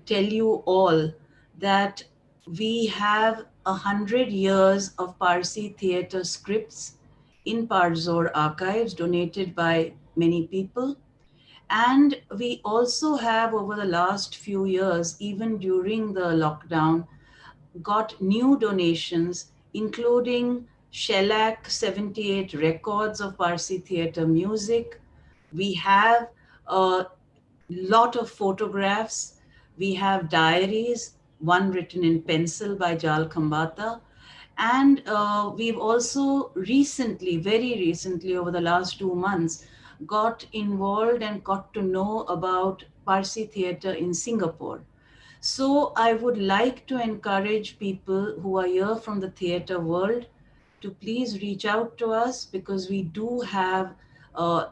tell you all that we have 100 years of Parsi theatre scripts in Parzor archives donated by many people. And we also have, over the last few years, even during the lockdown, got new donations, including Shellac 78 records of Parsi theatre music. We have a lot of photographs. We have diaries, one written in pencil by Jal Khambata. And we've also recently, very recently, over the last 2 months, got involved and got to know about Parsi theatre in Singapore. So I would like to encourage people who are here from the theatre world to please reach out to us, because we do have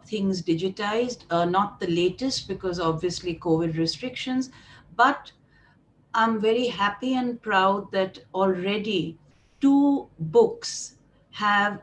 things digitized, not the latest because obviously COVID restrictions, but I'm very happy and proud that already 2 books have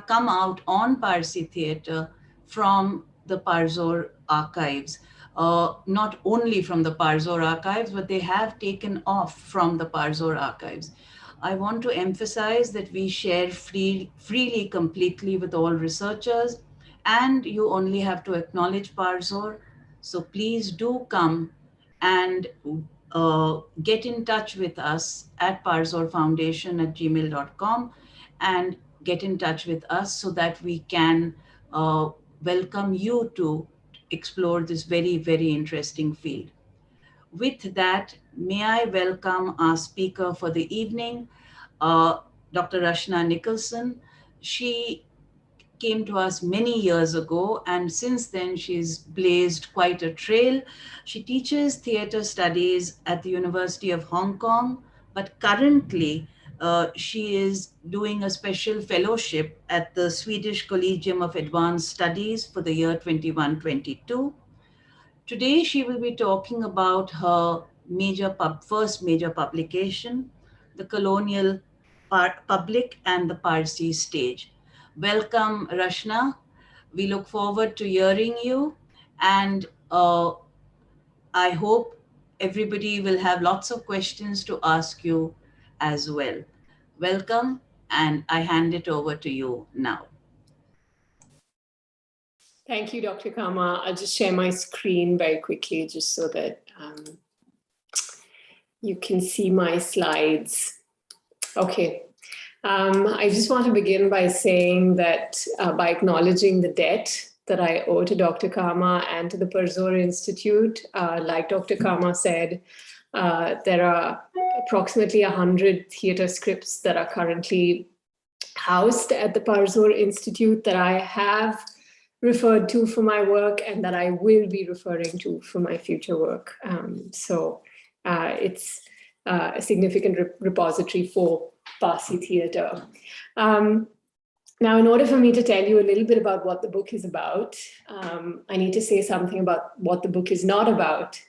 come out on Parsi theatre from the Parzor archives. Not only from the Parzor archives, but they have taken off from the Parzor archives. I want to emphasize that we share freely, completely with all researchers, and you only have to acknowledge Parzor. So please do come and get in touch with us at parzorfoundation@gmail.com and get in touch with us so that we can welcome you to explore this very, very interesting field. With that, may I welcome our speaker for the evening, Dr. Rashna Nicholson. She came to us many years ago, and since then she's blazed quite a trail. She teaches theatre studies at the University of Hong Kong, but currently she is doing a special fellowship at the Swedish Collegium of Advanced Studies for the year 21-22. Today she will be talking about her first major publication, The Colonial Public and the Parsi Stage. Welcome, Rashna. We look forward to hearing you, and I hope everybody will have lots of questions to ask you as well. Welcome, and I hand it over to you now. Thank you, Dr. Kama. I'll just share my screen very quickly just so that you can see my slides. Okay. I just want to begin by saying that by acknowledging the debt that I owe to Dr. Kama and to the Parzor Institute. Like Dr. Kama said, there are approximately 100 theatre scripts that are currently housed at the Parzor Institute that I have referred to for my work and that I will be referring to for my future work. So it's a significant repository for Parsi theatre. Now, in order for me to tell you a little bit about what the book is about, I need to say something about what the book is not about.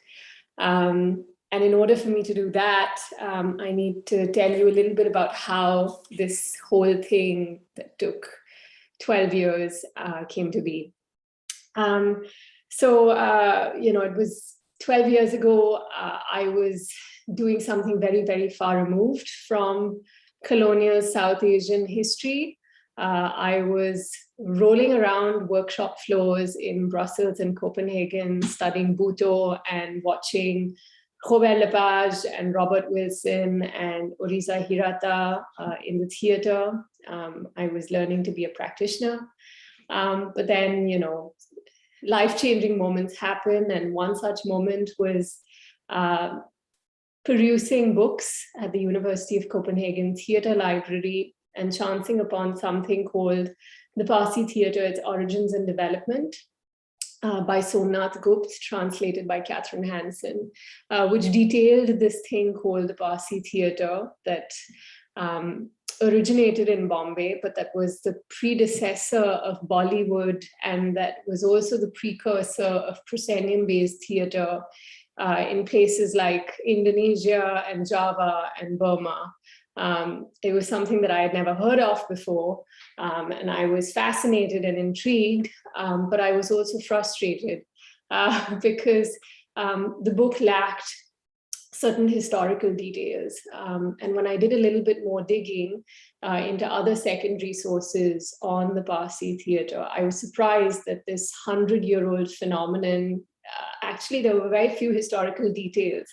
And in order for me to do that, I need to tell you a little bit about how this whole thing that took 12 years came to be. It was 12 years ago, I was doing something very, very far removed from colonial South Asian history. I was rolling around workshop floors in Brussels and Copenhagen, studying Buto and watching Robert Lepage and Robert Wilson and Orisa Hirata in the theater. I was learning to be a practitioner. But then, life-changing moments happen. And one such moment was perusing books at the University of Copenhagen Theatre Library and chancing upon something called The Parsi Theatre, Its Origins and Development by Somnath Gupta, translated by Catherine Hansen, which detailed this thing called the Parsi Theatre that originated in Bombay, but that was the predecessor of Bollywood, and that was also the precursor of proscenium-based theatre in places like Indonesia and Java and Burma. It was something that I had never heard of before, and I was fascinated and intrigued, but I was also frustrated because the book lacked certain historical details. And when I did a little bit more digging into other secondary sources on the Parsi theatre, I was surprised that this 100-year-old phenomenon, actually there were very few historical details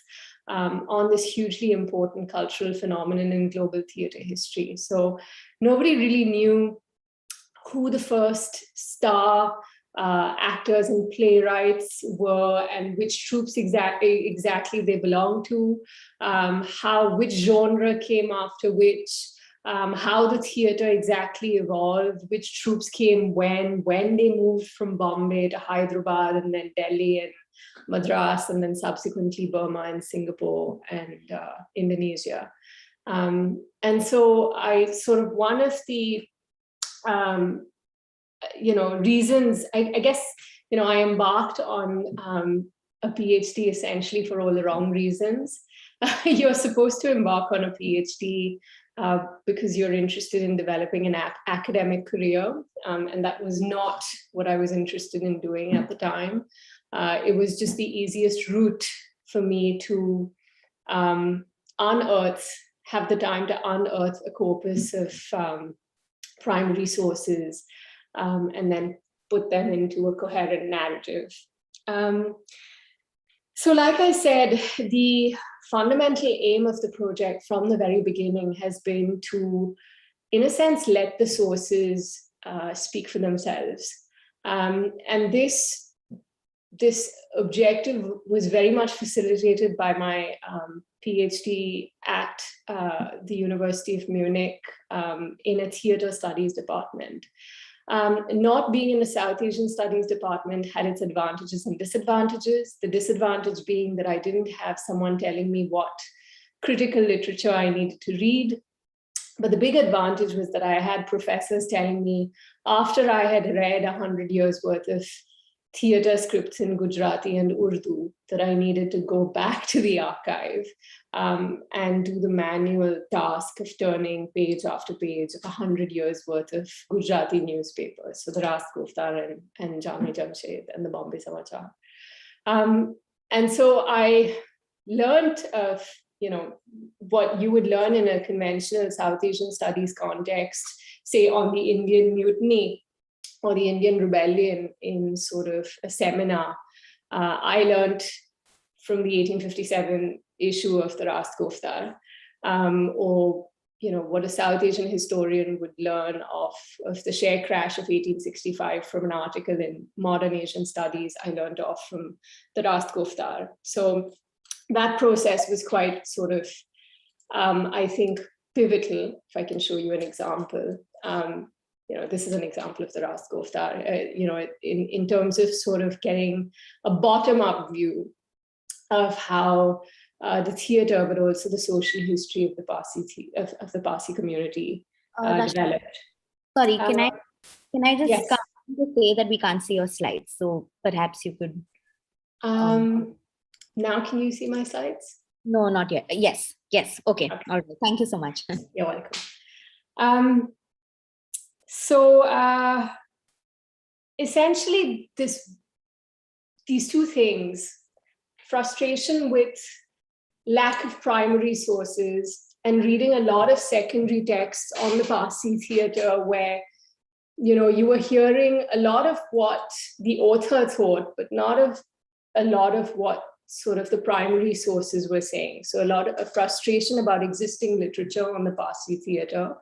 on this hugely important cultural phenomenon in global theatre history. So nobody really knew who the first star actors and playwrights were, and which troops exactly they belong to, which genre came after which, how the theatre exactly evolved, which troops came when they moved from Bombay to Hyderabad and then Delhi and Madras, and then subsequently Burma and Singapore and Indonesia. And so I sort of, one of the reasons, I guess, I embarked on a PhD essentially for all the wrong reasons. You're supposed to embark on a PhD because you're interested in developing an academic career. And that was not what I was interested in doing at the time. It was just the easiest route for me to have the time to unearth a corpus of primary sources and then put them into a coherent narrative. So like I said, the fundamental aim of the project from the very beginning has been to, in a sense, let the sources speak for themselves. And this objective was very much facilitated by my PhD at the University of Munich in a theatre studies department. Not being in a South Asian studies department had its advantages and disadvantages. The disadvantage being that I didn't have someone telling me what critical literature I needed to read. But the big advantage was that I had professors telling me, after I had read 100 years worth of theatre scripts in Gujarati and Urdu, that I needed to go back to the archive and do the manual task of turning page after page of 100 years worth of Gujarati newspapers, so the Ras Guftar and Jami Jamshed and the Bombay Samachar. And so I learned of, what you would learn in a conventional South Asian studies context, say on the Indian Mutiny or the Indian Rebellion in sort of a seminar. I learned from the 1857 issue of the Ras Guftar, or what a South Asian historian would learn of the share crash of 1865 from an article in Modern Asian Studies. I learned off from the Ras Guftar. So that process was quite sort of, I think, pivotal. If I can show you an example. This is an example of the Ras Guftar, in terms of sort of getting a bottom-up view of how the theatre, but also the social history of the Parsi of the Parsi community developed. Sorry, can I just yes. come to say that we can't see your slides, so perhaps you could. Now, can you see my slides? No, not yet. Yes. Okay. All right. Thank you so much. You're welcome. So essentially, these two things, frustration with lack of primary sources and reading a lot of secondary texts on the Parsi theatre, where you were hearing a lot of what the author thought, but not a lot of what sort of the primary sources were saying. So a lot of frustration about existing literature on the Parsi theatre.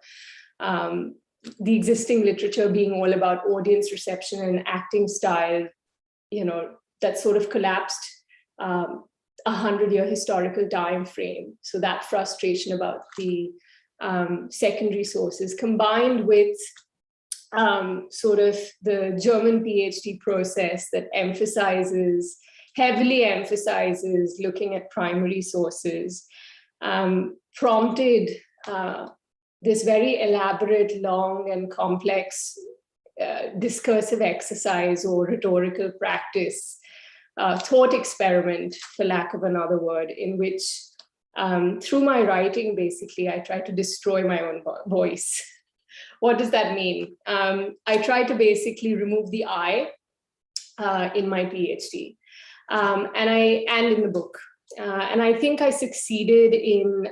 The existing literature being all about audience reception and acting style, that sort of collapsed 100-year historical time frame. So that frustration about the secondary sources, combined with sort of the German PhD process that heavily emphasizes looking at primary sources, prompted this very elaborate, long and complex discursive exercise or rhetorical practice, thought experiment, for lack of another word, in which through my writing, basically, I try to destroy my own voice. What does that mean? I try to basically remove the I in my PhD. and in the book. And I think I succeeded in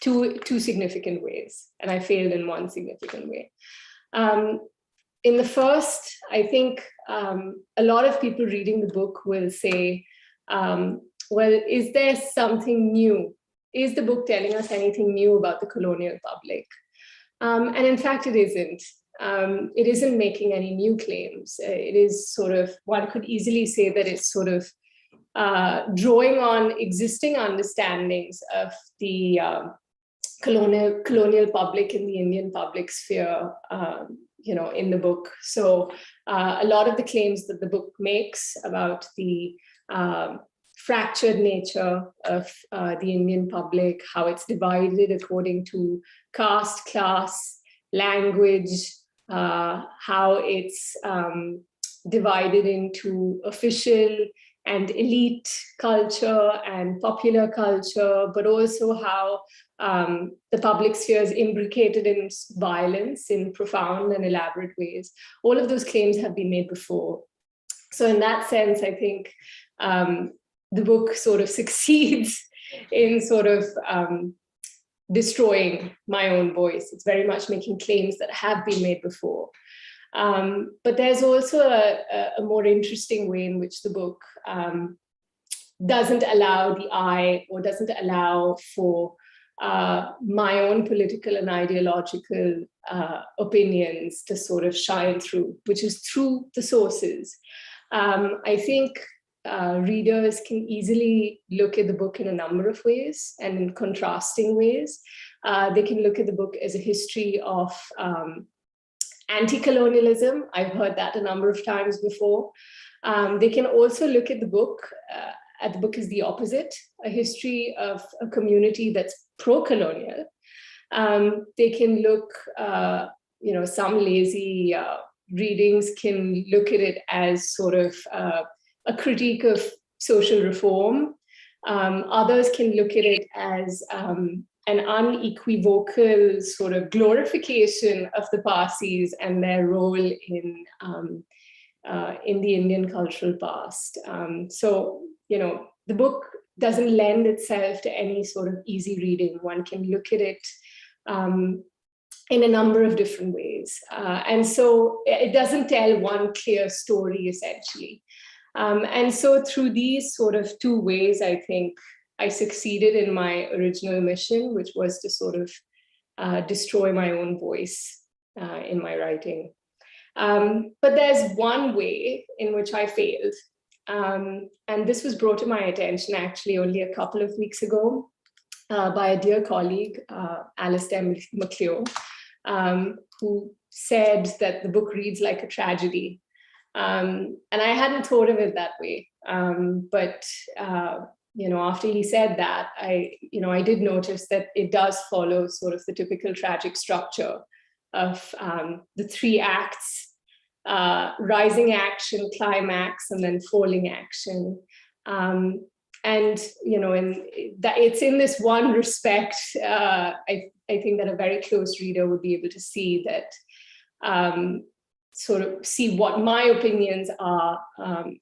two significant ways, and I failed in one significant way. In the first, I think a lot of people reading the book will say, well, is there something new? Is the book telling us anything new about the colonial public? And in fact, it isn't. It isn't making any new claims. It is sort of, one could easily say that it's sort of drawing on existing understandings of the colonial public in the Indian public sphere, in the book. So a lot of the claims that the book makes about the fractured nature of the Indian public, how it's divided according to caste, class, language, how it's divided into official and elite culture and popular culture, but also how the public sphere is imbricated in violence in profound and elaborate ways. All of those claims have been made before. So in that sense, I think the book sort of succeeds in sort of destroying my own voice. It's very much making claims that have been made before. But there's also a more interesting way in which the book doesn't allow the eye, or doesn't allow for my own political and ideological opinions to sort of shine through, which is through the sources. I think readers can easily look at the book in a number of ways and in contrasting ways. They can look at the book as a history of anti-colonialism. I've heard that a number of times before. They can also look at the book as the opposite, a history of a community that's pro-colonial. They can look, some lazy readings can look at it as sort of a critique of social reform. Others can look at it as an unequivocal sort of glorification of the Parsis and their role in the Indian cultural past. So, the book doesn't lend itself to any sort of easy reading. One can look at it in a number of different ways. And so it doesn't tell one clear story, essentially. And so through these sort of two ways, I think I succeeded in my original mission, which was to sort of destroy my own voice in my writing. But there's one way in which I failed. And this was brought to my attention actually only a couple of weeks ago by a dear colleague, Alistair MacLeod, who said that the book reads like a tragedy. And I hadn't thought of it that way. But after he said that, I did notice that it does follow sort of the typical tragic structure of the three acts, rising action, climax, and then falling action. And it's in this one respect, I think that a very close reader would be able to see that, sort of see what my opinions are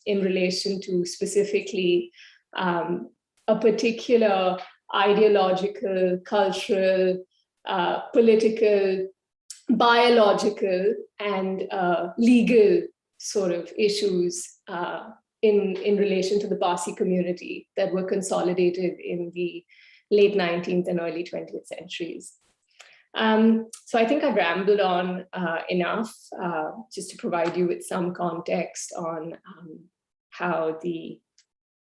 in relation to specifically a particular ideological, cultural, political, biological, and legal sort of issues in relation to the Parsi community that were consolidated in the late 19th and early 20th centuries. So I think I've rambled on enough just to provide you with some context on how the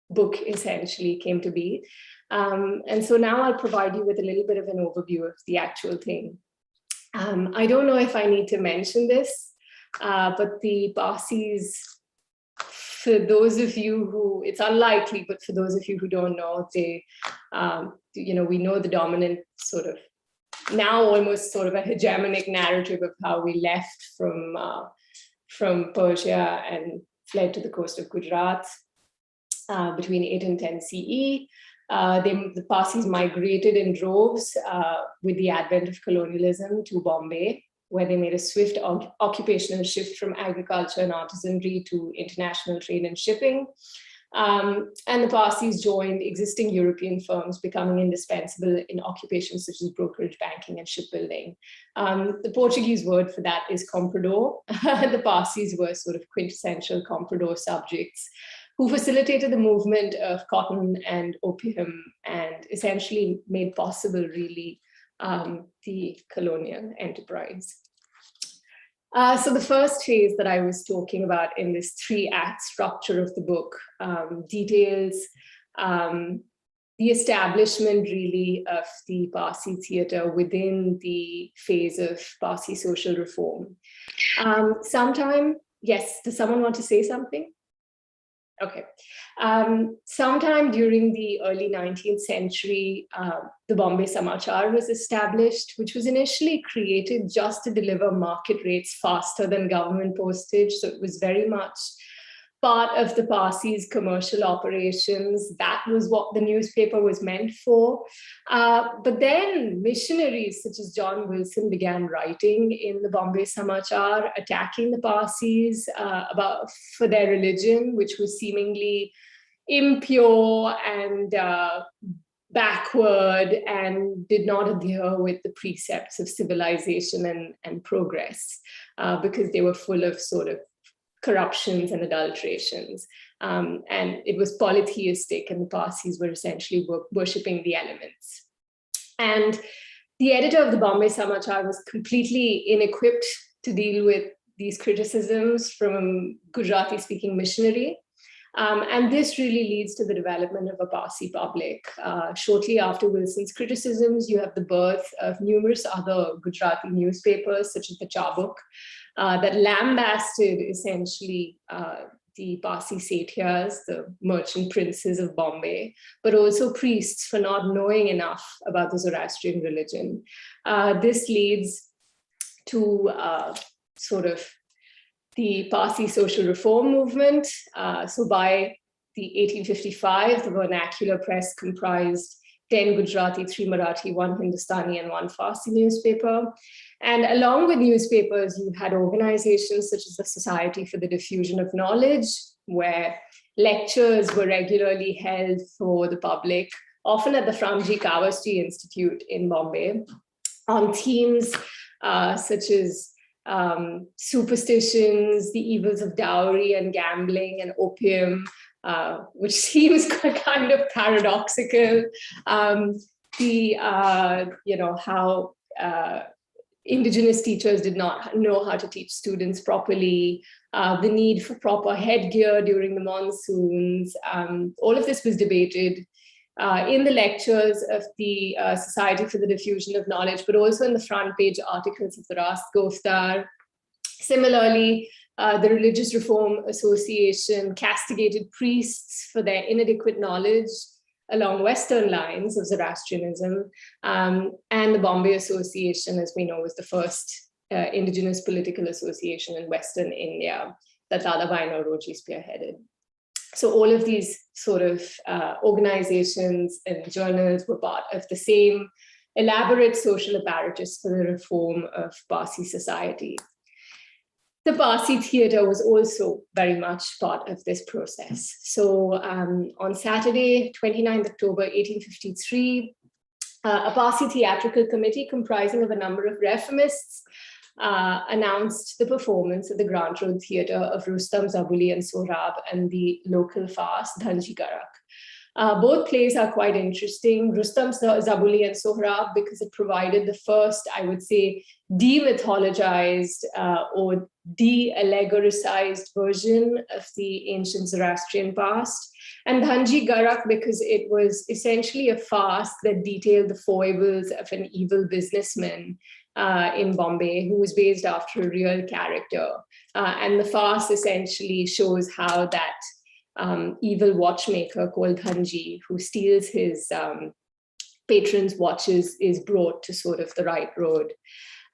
book essentially came to be. And so now I'll provide you with a little bit of an overview of the actual thing. I don't know if I need to mention this, but the Parsis, for those of you who, it's unlikely, but for those of you who don't know, they, we know the dominant sort of, now almost sort of a hegemonic narrative of how we left from Persia and fled to the coast of Gujarat between 8 and 10 CE. The Parsis migrated in droves with the advent of colonialism to Bombay, where they made a swift occupational shift from agriculture and artisanry to international trade and shipping. And the Parsis joined existing European firms, becoming indispensable in occupations such as brokerage, banking, and shipbuilding. The Portuguese word for that is comprador. The Parsis were sort of quintessential comprador subjects who facilitated the movement of cotton and opium and essentially made possible, really, the colonial enterprise. So the first phase that I was talking about in this 3-act structure of the book details the establishment, really, of the Parsi theatre within the phase of Parsi social reform. Yes, does someone want to say something? Okay. Sometime during the early 19th century, the Bombay Samachar was established, which was initially created just to deliver market rates faster than government postage. So it was very much part of the Parsi's commercial operations. That was what the newspaper was meant for. But then missionaries such as John Wilson began writing in the Bombay Samachar, attacking the Parsis for their religion, which was seemingly impure and backward and did not adhere with the precepts of civilization and progress, because they were full of sort of corruptions and adulterations. And it was polytheistic, and the Parsis were essentially worshipping the elements. And the editor of the Bombay Samachar was completely inequipped to deal with these criticisms from a Gujarati-speaking missionary. And this really leads to the development of a Parsi public. Shortly after Wilson's criticisms, you have the birth of numerous other Gujarati newspapers, such as the Chabuk, that lambasted essentially the Parsi satyrs, the merchant princes of Bombay, but also priests for not knowing enough about the Zoroastrian religion. This leads to sort of the Parsi social reform movement. So by the 1855, the vernacular press comprised 10 Gujarati, 3 Marathi, 1 Hindustani, and 1 Farsi newspaper. And along with newspapers, you had organizations such as the Society for the Diffusion of Knowledge, where lectures were regularly held for the public, often at the Framji Kawasji Institute in Bombay, on themes such as superstitions, the evils of dowry and gambling and opium, which seems kind of paradoxical. How indigenous teachers did not know how to teach students properly, the need for proper headgear during the monsoons. All of this was debated in the lectures of the Society for the Diffusion of Knowledge, but also in the front page articles of the Rast Goftar. Similarly, the Religious Reform Association castigated priests for their inadequate knowledge along Western lines of Zoroastrianism. And the Bombay Association, as we know, was the first indigenous political association in Western India that Dadabhai Naoroji spearheaded. So all of these sort of organizations and journals were part of the same elaborate social apparatus for the reform of Parsi society. The Parsi theatre was also very much part of this process. So on Saturday, 29th October, 1853, a Parsi theatrical committee comprising of a number of reformists announced the performance at the Grant Road Theatre of Rustam, Zabuli and Sohrab and the local farce, Dhanji Garak. Both plays are quite interesting. Rustam, Zabuli and Sohrab, because it provided the first, I would say, demythologized or de-allegoricized version of the ancient Zoroastrian past. And Dhanji Garak, because it was essentially a farce that detailed the foibles of an evil businessman in Bombay, who was based after a real character. And the farce essentially shows how that evil watchmaker called Dhanji, who steals his patron's watches, is brought to sort of the right road.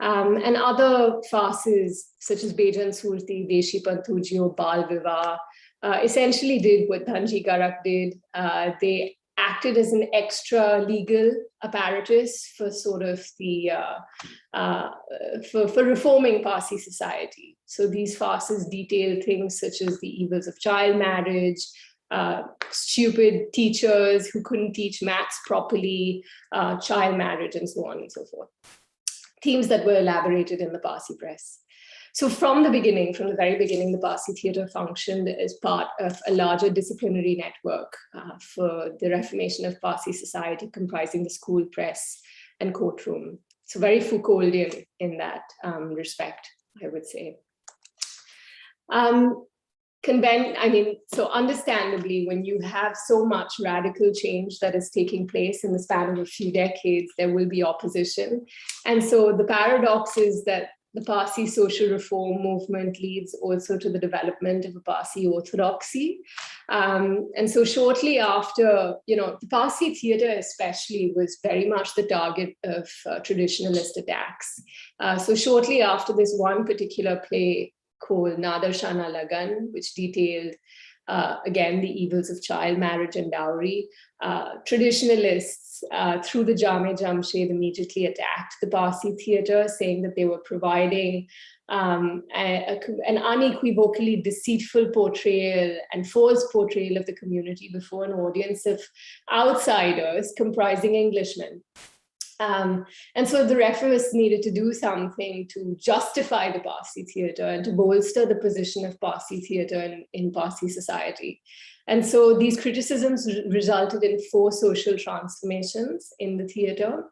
And other farces, such as Bejan Surti, Deshi Pantujio, Bal Viva, essentially did what Dhanji Garak did. They acted as an extra legal apparatus for sort of the for reforming Parsi society. So these farces detail things such as the evils of child marriage, stupid teachers who couldn't teach maths properly, child marriage, and so on and so forth. Themes that were elaborated in the Parsi press. So from the very beginning, the Parsi theatre functioned as part of a larger disciplinary network for the reformation of Parsi society, comprising the school, press, and courtroom. So very Foucauldian in that respect, I would say. So understandably, when you have so much radical change that is taking place in the span of a few decades, there will be opposition. And so the paradox is that the Parsi social reform movement leads also to the development of a Parsi orthodoxy. And so shortly after, the Parsi theatre especially was very much the target of traditionalist attacks. So shortly after this one particular play called Nadarshana Lagan, which detailed, again, the evils of child marriage and dowry, traditionalists through the Jame Jamshed immediately attacked the Parsi theatre, saying that they were providing an unequivocally deceitful portrayal and false portrayal of the community before an audience of outsiders comprising Englishmen. And so the reformists needed to do something to justify the Parsi theatre and to bolster the position of Parsi theatre in Parsi society. And so these criticisms resulted in 4 social transformations in the theatre.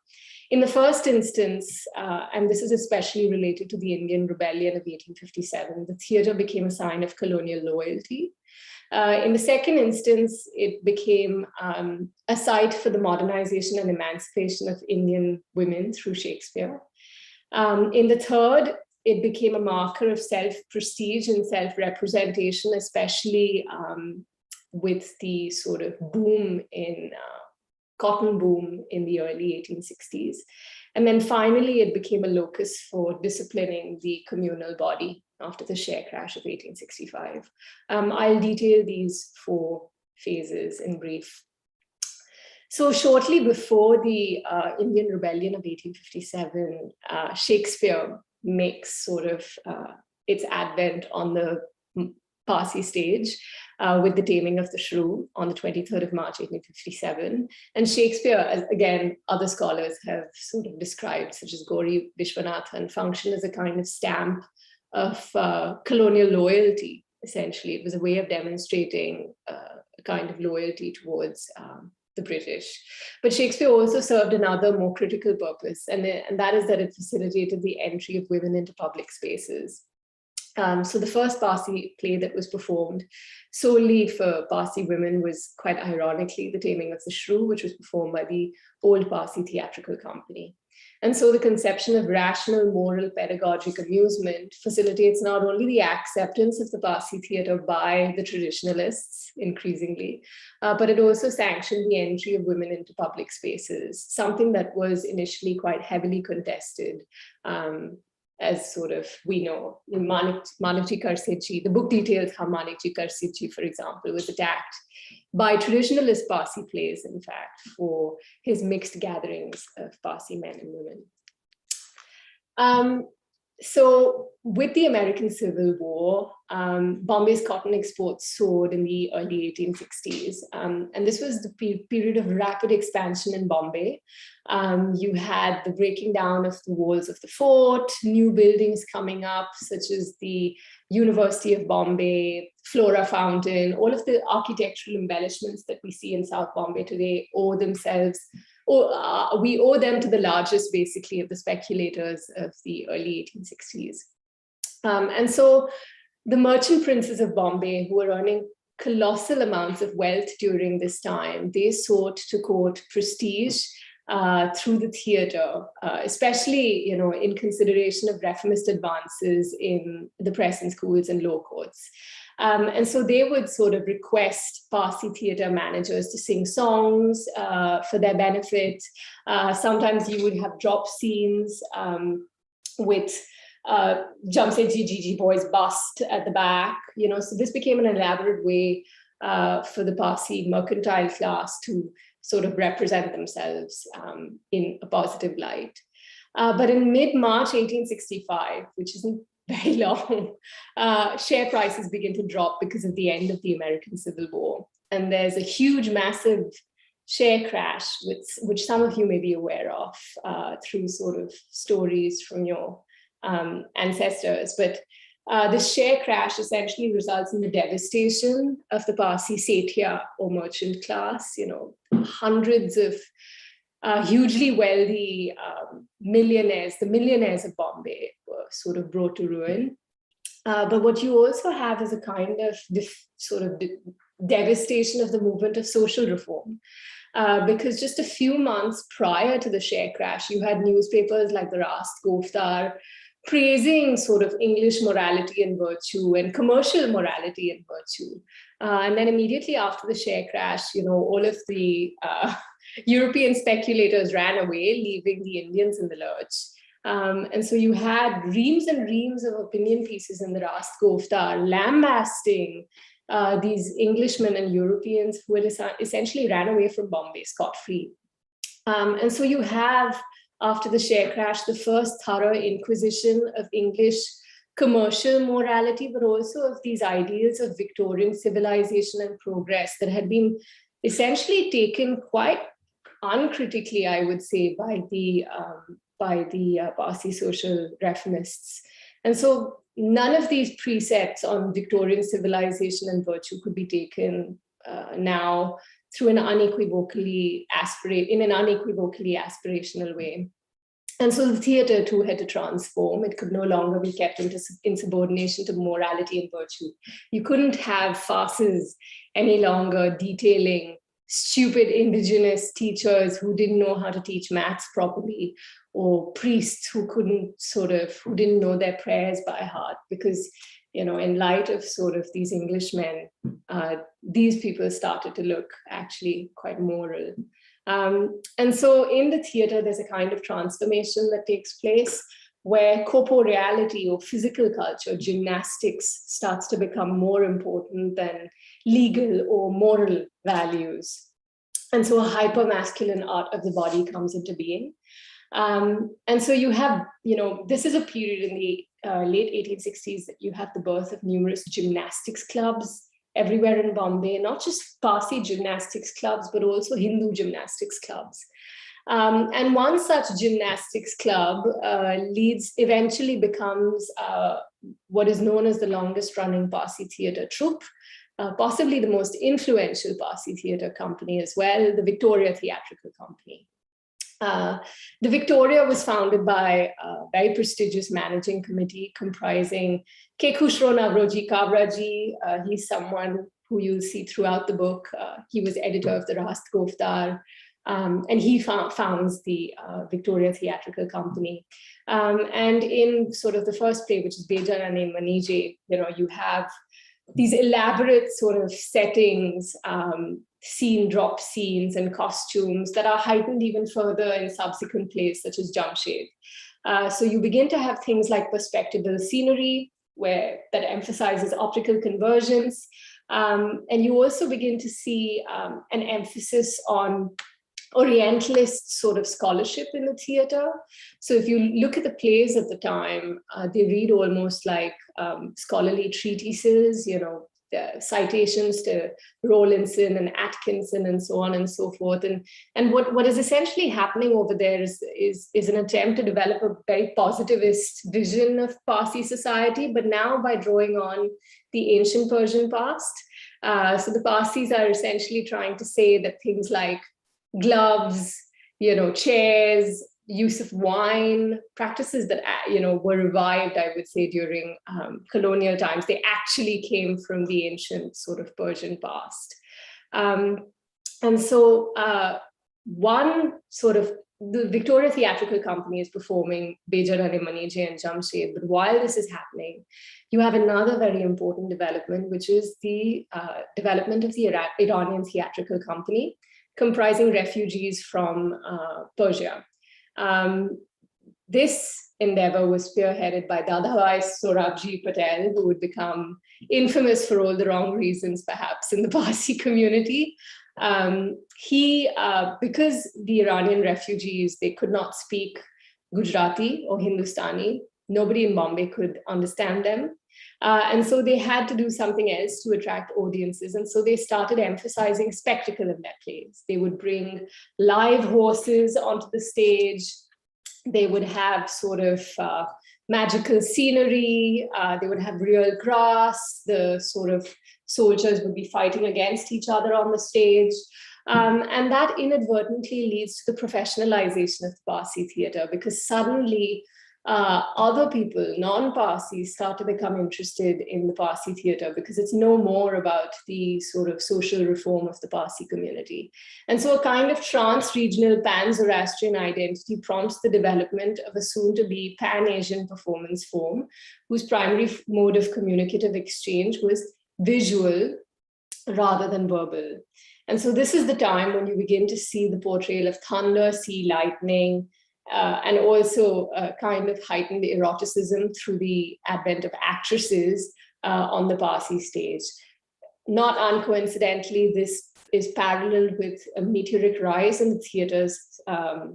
In the first instance, and this is especially related to the Indian Rebellion of 1857, the theatre became a sign of colonial loyalty. In the second instance, it became a site for the modernization and emancipation of Indian women through Shakespeare. In the third, it became a marker of self-prestige and self-representation, especially with the sort of boom in cotton boom in the early 1860s. And then finally, it became a locus for disciplining the communal body after the share crash of 1865. I'll detail these 4 phases in brief. So shortly before the Indian Rebellion of 1857, Shakespeare makes sort of its advent on the Parsi stage with the Taming of the Shrew on the 23rd of March, 1857. And Shakespeare, as again, other scholars have sort of described, such as Gauri Vishwanathan, functioned as a kind of stamp of colonial loyalty, essentially. It was a way of demonstrating a kind of loyalty towards the British. But Shakespeare also served another more critical purpose, and that is that it facilitated the entry of women into public spaces. So the first Parsi play that was performed solely for Parsi women was, quite ironically, The Taming of the Shrew, which was performed by the Old Parsi Theatrical Company. And so the conception of rational, moral, pedagogic amusement facilitates not only the acceptance of the Parsi theatre by the traditionalists, increasingly, but it also sanctioned the entry of women into public spaces, something that was initially quite heavily contested. As sort of, we know, in Manikji Karsechi, the book details how Manikji Karsechi, for example, was attacked by traditionalist Parsi plays, in fact, for his mixed gatherings of Parsi men and women. So with the American Civil War, Bombay's cotton exports soared in the early 1860s. And this was the period of rapid expansion in Bombay. You had the breaking down of the walls of the fort, new buildings coming up, such as the University of Bombay, Flora Fountain. All of the architectural embellishments that we see in South Bombay today we owe them to the largest, basically, of the speculators of the early 1860s. And so the merchant princes of Bombay, who were earning colossal amounts of wealth during this time, they sought to court prestige through the theatre, especially, in consideration of reformist advances in the press and schools and law courts. And so they would sort of request Parsi theatre managers to sing songs for their benefit. Sometimes you would have drop scenes with Jamsetji Gigi Boy's bust at the back. So this became an elaborate way for the Parsi mercantile class to sort of represent themselves in a positive light. But in mid-March 1865, which isn't very long, share prices begin to drop because of the end of the American Civil War. and there's a huge, massive share crash, which some of you may be aware of through sort of stories from your ancestors. But this share crash essentially results in the devastation of the Parsi Sethya or merchant class. Hundreds of hugely wealthy millionaires, the millionaires of Bombay, were sort of brought to ruin. But what you also have is a kind of devastation of the movement of social reform. Because just a few months prior to the share crash, you had newspapers like the Rast Goftar praising sort of English morality and virtue and commercial morality and virtue. And then immediately after the share crash, all of the European speculators ran away, leaving the Indians in the lurch. And so you had reams and reams of opinion pieces in the Rast Goftar lambasting these Englishmen and Europeans who had essentially ran away from Bombay scot-free. And so you have, after the share crash, the first thorough inquisition of English commercial morality, but also of these ideals of Victorian civilization and progress that had been essentially taken quite uncritically, I would say, by the Parsi social reformists. And so none of these precepts on Victorian civilization and virtue could be taken now through in an unequivocally aspirational way. And so the theatre too had to transform. It could no longer be kept into insubordination to morality and virtue. You couldn't have farces any longer detailing stupid indigenous teachers who didn't know how to teach maths properly, or priests who didn't know their prayers by heart, because in light of sort of these Englishmen, these people started to look actually quite moral. And so in the theatre, there's a kind of transformation that takes place where corporeality or physical culture, gymnastics, starts to become more important than legal or moral values. And so a hyper-masculine art of the body comes into being. And so you have, this is a period in the late 1860s that you have the birth of numerous gymnastics clubs everywhere in Bombay, not just Parsi gymnastics clubs, but also Hindu gymnastics clubs. And one such gymnastics club eventually becomes what is known as the longest running Parsi theatre troupe, possibly the most influential Parsi theatre company as well, the Victoria Theatrical Company. The Victoria was founded by a very prestigious managing committee comprising K. Khushro Navroji Kabraji. He's someone who you'll see throughout the book. He was editor of the Rast Goftar, and he founds the Victoria Theatrical Company. And in sort of the first play, which is Beja Rane Manije, you have these elaborate sort of settings, drop scenes and costumes that are heightened even further in subsequent plays such as Jamshed. So you begin to have things like perspectival scenery that emphasizes optical conversions. And you also begin to see an emphasis on Orientalist sort of scholarship in the theatre. So if you look at the plays at the time, they read almost like scholarly treatises, citations to Rawlinson and Atkinson and so on and so forth. And what is essentially happening over there is an attempt to develop a very positivist vision of Parsi society, but now by drawing on the ancient Persian past. So the Parsis are essentially trying to say that things like gloves, chairs, use of wine, practices that, were revived, I would say, during colonial times. They actually came from the ancient sort of Persian past. And so one sort of, the Victoria Theatrical Company is performing Beja Rane Manije and Jamshed, but while this is happening, you have another very important development, which is the development of the Iranian Theatrical Company, comprising refugees from Persia. This endeavor was spearheaded by Dadabhai Sorabji Patel, who would become infamous for all the wrong reasons, perhaps, in the Parsi community. Because the Iranian refugees, they could not speak Gujarati or Hindustani. Nobody in Bombay could understand them. And so they had to do something else to attract audiences. And so they started emphasizing spectacle in their plays. They would bring live horses onto the stage. They would have sort of magical scenery. They would have real grass. The sort of soldiers would be fighting against each other on the stage. And that inadvertently leads to the professionalization of the Parsi theater, because suddenly other people, non-Parsis, start to become interested in the Parsi theater, because it's no more about the sort of social reform of the Parsi community. And so a kind of trans-regional pan-Zoroastrian identity prompts the development of a soon-to-be pan-Asian performance form, whose primary mode of communicative exchange was visual rather than verbal. And so this is the time when you begin to see the portrayal of thunder, sea, lightning, and also kind of heightened eroticism through the advent of actresses on the Parsi stage. Not uncoincidentally, this is paralleled with a meteoric rise in the theater's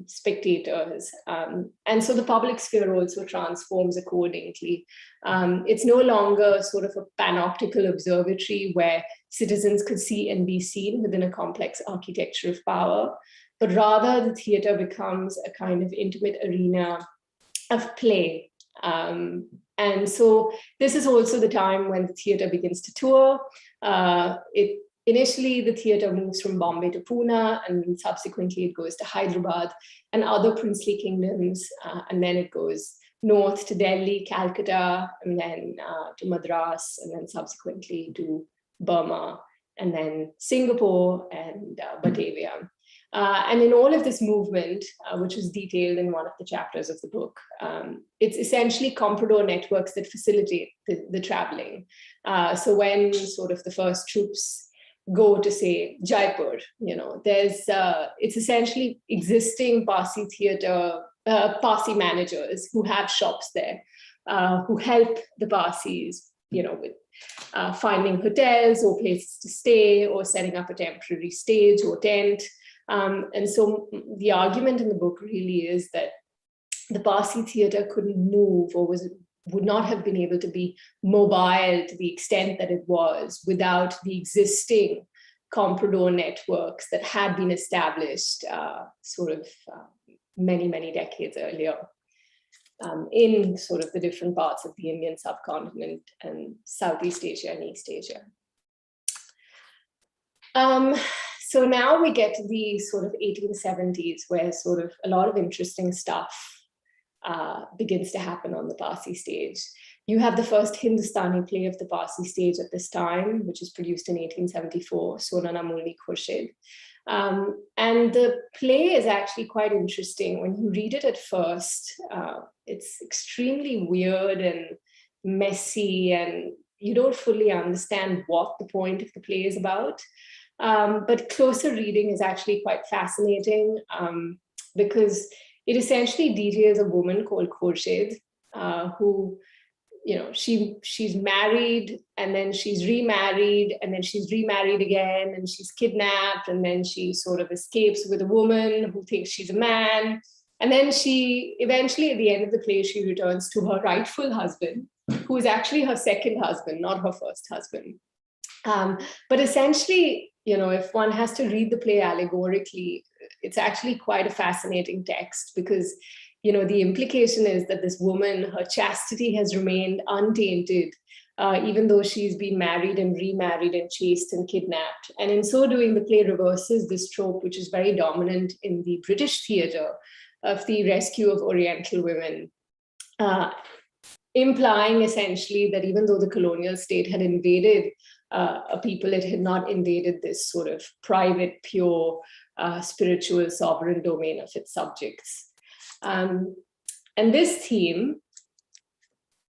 spectators. And so the public sphere also transforms accordingly. It's no longer sort of a panoptical observatory where citizens could see and be seen within a complex architecture of power, but rather the theater becomes a kind of intimate arena of play. And so this is also the time when the theater begins to tour. Initially, the theater moves from Bombay to Pune, and subsequently it goes to Hyderabad and other princely kingdoms, and then it goes north to Delhi, Calcutta, and then to Madras, and then subsequently to Burma, and then Singapore and Batavia. And in all of this movement, which is detailed in one of the chapters of the book, it's essentially comprador networks that facilitate the traveling. So when sort of the first troops go to, say, Jaipur, it's essentially existing Parsi theater, Parsi managers who have shops there, who help the Parsis, with finding hotels or places to stay, or setting up a temporary stage or tent. And so the argument in the book really is that the Parsi theater couldn't move, or would not have been able to be mobile to the extent that it was without the existing comprador networks that had been established many, many decades earlier in sort of the different parts of the Indian subcontinent and Southeast Asia and East Asia. So now we get to the sort of 1870s, where sort of a lot of interesting stuff begins to happen on the Parsi stage. You have the first Hindustani play of the Parsi stage at this time, which is produced in 1874, Sona Na Mulni Khurshid. And the play is actually quite interesting. When you read it at first, it's extremely weird and messy, and you don't fully understand what the point of the play is about. But closer reading is actually quite fascinating, because it essentially details a woman called Khurshid, who, she's married, and then she's remarried, and then she's remarried again, and she's kidnapped, and then she sort of escapes with a woman who thinks she's a man. And then she eventually, at the end of the play, she returns to her rightful husband, who is actually her second husband, not her first husband. But essentially, if one has to read the play allegorically, it's actually quite a fascinating text, because, the implication is that this woman, her chastity has remained untainted, even though she's been married and remarried and chased and kidnapped. And in so doing, the play reverses this trope, which is very dominant in the British theatre, of the rescue of Oriental women, implying essentially that even though the colonial state had invaded a people, it had not invaded this sort of private, pure, spiritual, sovereign domain of its subjects. And this theme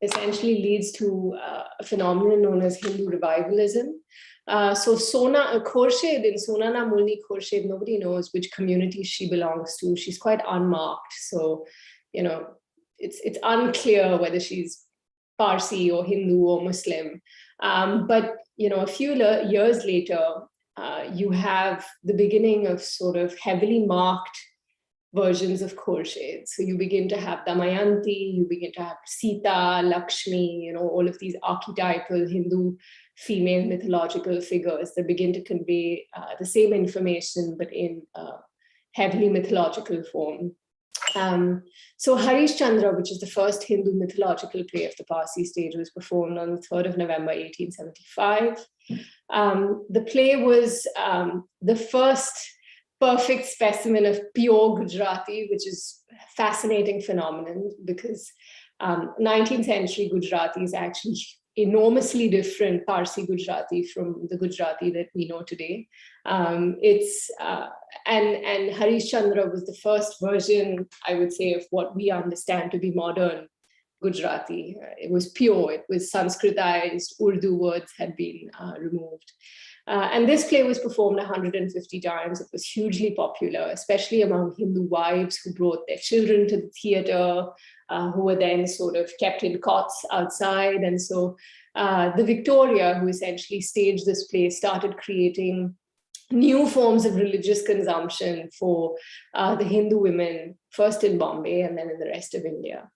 essentially leads to a phenomenon known as Hindu revivalism. So Khurshid, in Sona Na Mulni Khurshid, nobody knows which community she belongs to. She's quite unmarked. So, it's unclear whether she's Parsi or Hindu or Muslim. But, a few years later, you have the beginning of sort of heavily marked versions of Khorshid. So you begin to have Damayanti, you begin to have Sita, Lakshmi, all of these archetypal Hindu female mythological figures that begin to convey the same information, but in heavily mythological form. So Harish Chandra, which is the first Hindu mythological play of the Parsi stage, was performed on the 3rd of November, 1875. The play was the first perfect specimen of pure Gujarati, which is a fascinating phenomenon because 19th century Gujarati is actually enormously different Parsi Gujarati from the Gujarati that we know today. And Harish Chandra was the first version, I would say, of what we understand to be modern Gujarati. It was pure, it was Sanskritized, Urdu words had been removed. And this play was performed 150 times. It was hugely popular, especially among Hindu wives who brought their children to the theater, who were then sort of kept in cots outside. And so the Victoria, who essentially staged this play, started creating new forms of religious consumption for the Hindu women, first in Bombay and then in the rest of India.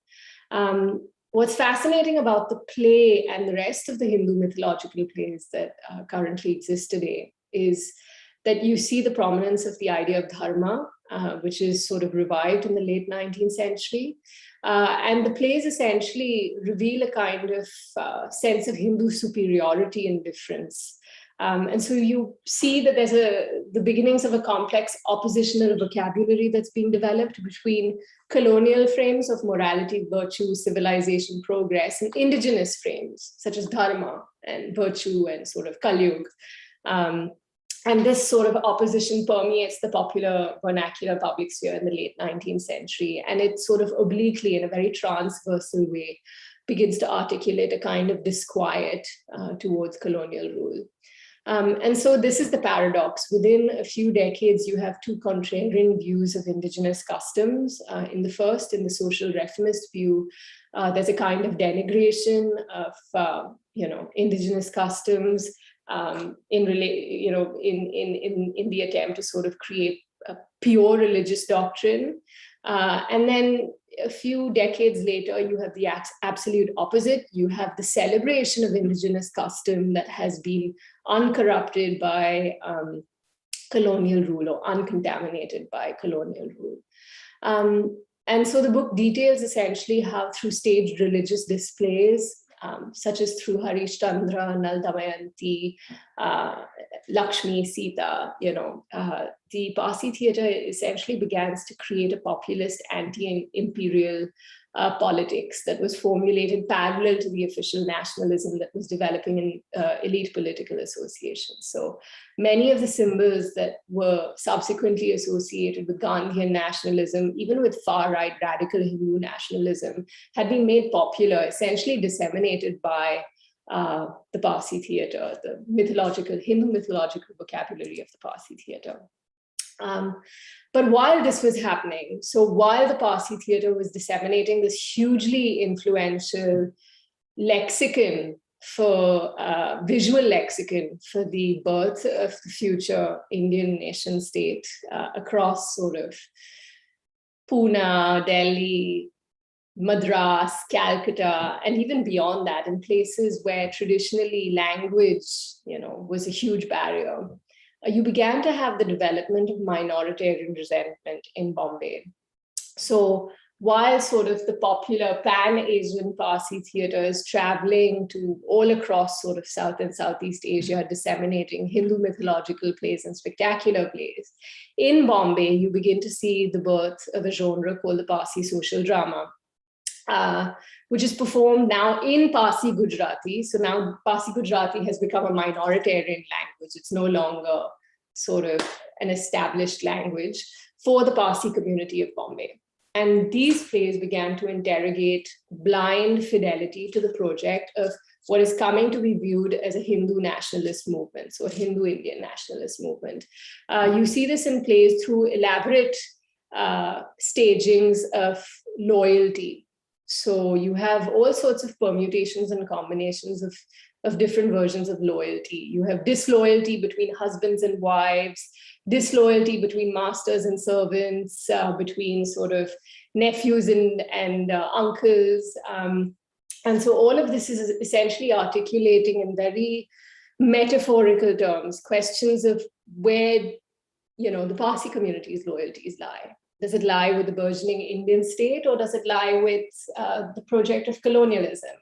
What's fascinating about the play and the rest of the Hindu mythological plays that currently exist today is that you see the prominence of the idea of dharma, which is sort of revived in the late 19th century. And the plays essentially reveal a kind of sense of Hindu superiority and difference. And so you see that there's the beginnings of a complex oppositional vocabulary that's being developed between colonial frames of morality, virtue, civilization, progress, and indigenous frames, such as dharma and virtue and sort of Kalyug. And this sort of opposition permeates the popular vernacular public sphere in the late 19th century. And it sort of obliquely, in a very transversal way, begins to articulate a kind of disquiet towards colonial rule. And so this is the paradox. Within a few decades, you have two contrarian views of indigenous customs. In the first, in the social reformist view, there's a kind of denigration of indigenous customs in the attempt to sort of create a pure religious doctrine. And then a few decades later, you have the absolute opposite. You have the celebration of indigenous custom that has been uncorrupted by colonial rule or uncontaminated by colonial rule. And so the book details essentially how through staged religious displays, such as through Harish Chandra, Nal Damayanti, Lakshmi, Sita, the Parsi theatre essentially begins to create a populist anti-imperial politics that was formulated parallel to the official nationalism that was developing in elite political associations. So many of the symbols that were subsequently associated with Gandhian nationalism, even with far-right radical Hindu nationalism, had been made popular, essentially disseminated by the Parsi theatre, the Hindu mythological vocabulary of the Parsi theatre. But while this was happening, so while the Parsi theatre was disseminating this hugely influential lexicon for visual lexicon for the birth of the future Indian nation state across sort of Pune, Delhi, Madras, Calcutta, and even beyond that, in places where traditionally language, was a huge barrier, you began to have the development of minoritarian resentment in Bombay. So while sort of the popular pan-Asian Parsi theatre is traveling to all across sort of South and Southeast Asia, disseminating Hindu mythological plays and spectacular plays, in Bombay, you begin to see the birth of a genre called the Parsi social drama, which is performed now in Parsi Gujarati. So now Parsi Gujarati has become a minoritarian language. It's no longer sort of an established language for the Parsi community of Bombay. And these plays began to interrogate blind fidelity to the project of what is coming to be viewed as a Hindu nationalist movement, so a Hindu Indian nationalist movement. You see this in plays through elaborate stagings of loyalty. So you have all sorts of permutations and combinations of of different versions of loyalty. You have disloyalty between husbands and wives, disloyalty between masters and servants, between sort of nephews and uncles. And so all of this is essentially articulating in very metaphorical terms questions of where, the Parsi community's loyalties lie. Does it lie with the burgeoning Indian state, or does it lie with the project of colonialism?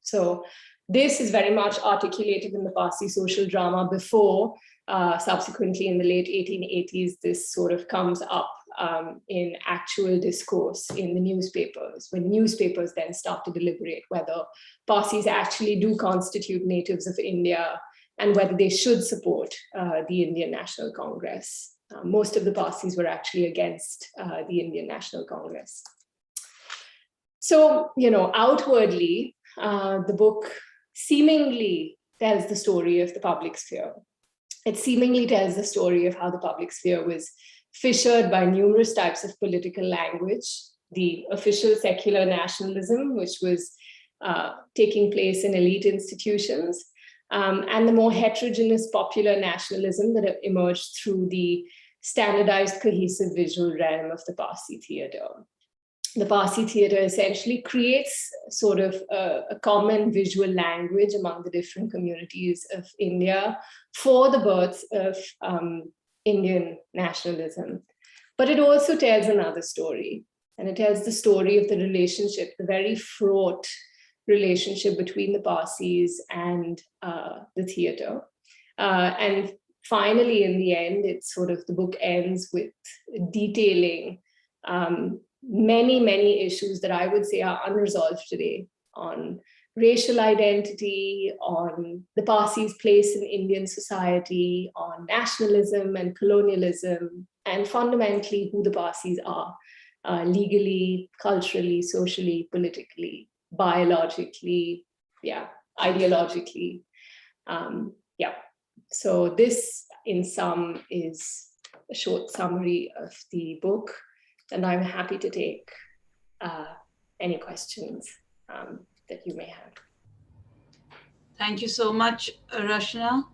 So this is very much articulated in the Parsi social drama before, subsequently in the late 1880s, this sort of comes up in actual discourse in the newspapers, when newspapers then start to deliberate whether Parsis actually do constitute natives of India and whether they should support the Indian National Congress. Most of the Parsis were actually against the Indian National Congress. So, outwardly, the book seemingly tells the story of the public sphere. It seemingly tells the story of how the public sphere was fissured by numerous types of political language, the official secular nationalism, which was taking place in elite institutions, and the more heterogeneous popular nationalism that emerged through the standardized cohesive visual realm of the Parsi theater. The Parsi theater essentially creates sort of a common visual language among the different communities of India for the birth of Indian nationalism. But it also tells another story, and it tells the story of the relationship, the very fraught relationship between the Parsis and the theater. And finally, in the end, it's sort of the book ends with detailing many, many issues that I would say are unresolved today on racial identity, on the Parsis' place in Indian society, on nationalism and colonialism, and fundamentally who the Parsis are, legally, culturally, socially, politically, biologically, ideologically. So this, in sum, is a short summary of the book, and I'm happy to take any questions that you may have. Thank you so much, Rashna.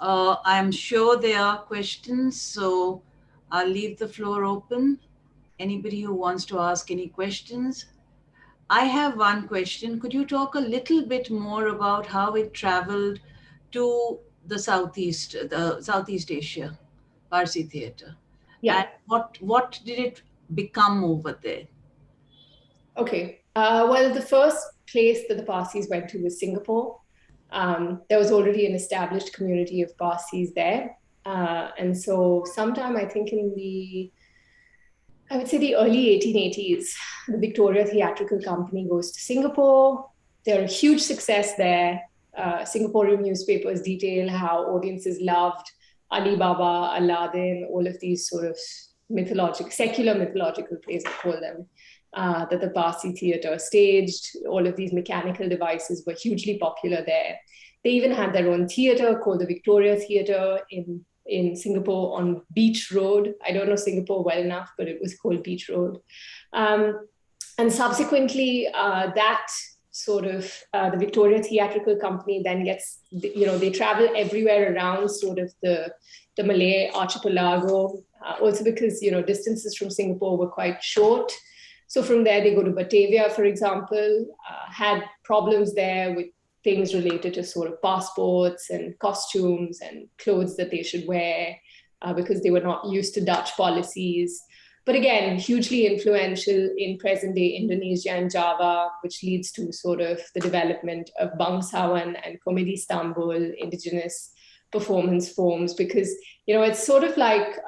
I'm sure there are questions, so I'll leave the floor open. Anybody who wants to ask any questions? I have one question. Could you talk a little bit more about how it traveled to the Southeast Asia, Parsi theatre? Yeah. And what did it become over there? Okay. Well, the first place that the Parsis went to was Singapore. There was already an established community of Parsis there. And so sometime, I think I would say the early 1880s, the Victoria Theatrical Company goes to Singapore. They're a huge success there. Singaporean newspapers detail how audiences loved Ali Baba, Aladdin, all of these sort of secular mythological plays, I call them, that the Parsi theater staged. All of these mechanical devices were hugely popular there. They even had their own theater called the Victoria Theater in Singapore on Beach Road. I don't know Singapore well enough, but it was called Beach Road. And subsequently, that sort of the Victoria Theatrical Company then gets, they travel everywhere around sort of the Malay archipelago, also because, distances from Singapore were quite short. So from there, they go to Batavia, for example, had problems there with things related to sort of passports and costumes and clothes that they should wear because they were not used to Dutch policies. But again, hugely influential in present-day Indonesia and Java, which leads to sort of the development of bangsawan and komedi Istanbul, indigenous performance forms, because, it's sort of like,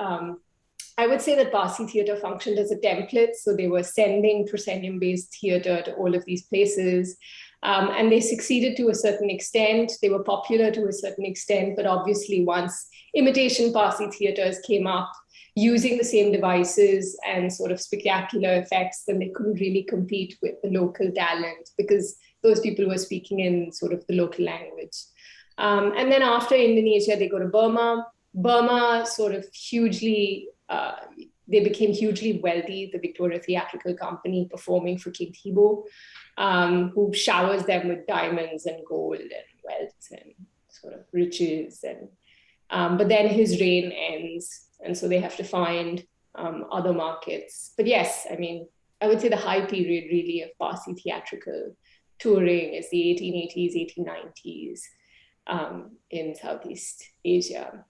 I would say that Parsi theatre functioned as a template. So they were sending proscenium-based theatre to all of these places. And they succeeded to a certain extent. They were popular to a certain extent. But obviously, once imitation Parsi theatres came up, using the same devices and sort of spectacular effects, then they couldn't really compete with the local talent because those people were speaking in sort of the local language. And then after Indonesia, they go to Burma. Burma sort of hugely, they became hugely wealthy, the Victoria Theatrical Company performing for King Thibaut, who showers them with diamonds and gold and wealth and sort of riches. And but then his reign ends, and so they have to find other markets. But yes, I mean, I would say the high period really of Parsi theatrical touring is the 1880s, 1890s in Southeast Asia.